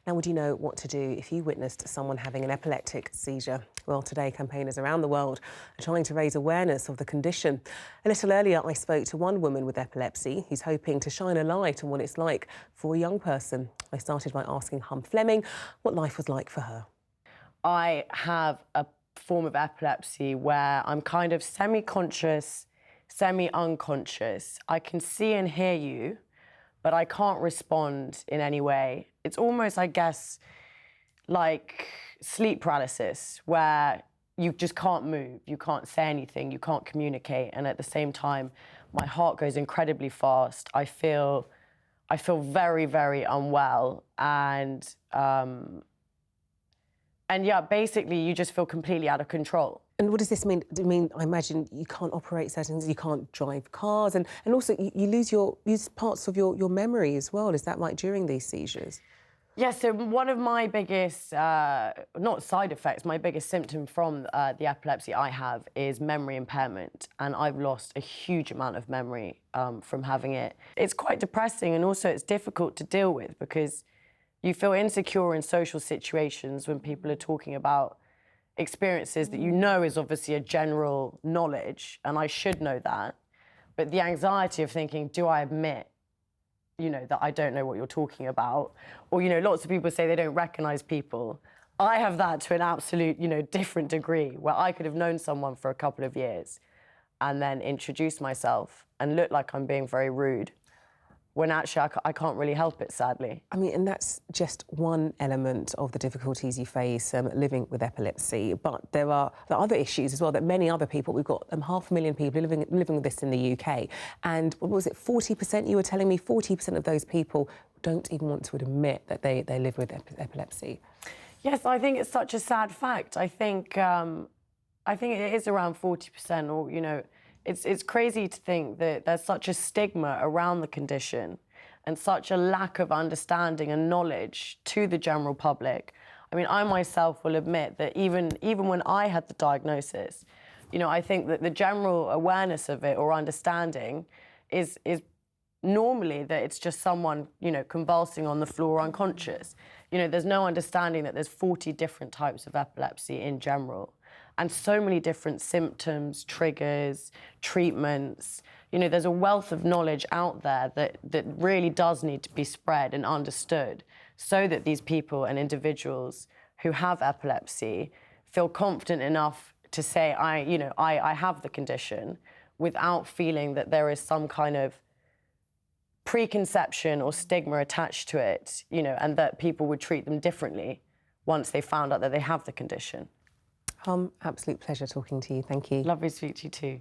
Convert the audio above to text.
Now, would you know what to do if you witnessed someone having an epileptic seizure? Well, today, campaigners around the world are trying to raise awareness of the condition. A little earlier, I spoke to one woman with epilepsy who's hoping to shine a light on what it's like for a young person. I started by asking Fleming what life was like for her. I have a form of epilepsy where I'm kind of semi-conscious, semi-unconscious. I can see and hear you, but I can't respond in any way. It's almost, I guess, like sleep paralysis, where you just can't move, you can't say anything, you can't communicate, and at the same time, my heart goes incredibly fast. I feel very, very unwell, and yeah, basically, you just feel completely out of control. And what does this mean? Do you mean, I imagine you can't operate certain things, you can't drive cars, and also you lose parts of your memory as well. Is that right during these seizures? Yeah, so one of my biggest, not side effects, my biggest symptom from the epilepsy I have is memory impairment. And I've lost a huge amount of memory from having it. It's quite depressing, and also it's difficult to deal with because you feel insecure in social situations when people are talking about experiences that you know is obviously a general knowledge, and I should know that. But the anxiety of thinking, do I admit, that I don't know what you're talking about? Or, lots of people say they don't recognize people. I have that to an absolute, different degree, where I could have known someone for a couple of years and then introduce myself and look like I'm being very rude, when actually I can't really help it, sadly. I mean, and that's just one element of the difficulties you face living with epilepsy, but there are other issues as well that many other people, we've got 500,000 people living with this in the UK, and what was it, 40%, you were telling me, 40% of those people don't even want to admit that they live with epilepsy. Yes, I think it's such a sad fact. I think it is around 40%, or, It's crazy to think that there's such a stigma around the condition and such a lack of understanding and knowledge to the general public. I mean, I myself will admit that even when I had the diagnosis, I think that the general awareness of it or understanding is normally that it's just someone, convulsing on the floor unconscious. There's no understanding that there's 40 different types of epilepsy in general. And so many different symptoms, triggers, treatments. There's a wealth of knowledge out there that really does need to be spread and understood so that these people and individuals who have epilepsy feel confident enough to say, I have the condition, without feeling that there is some kind of preconception or stigma attached to it, and that people would treat them differently once they found out that they have the condition. Absolute pleasure talking to you. Thank you. Lovely to speak to you too.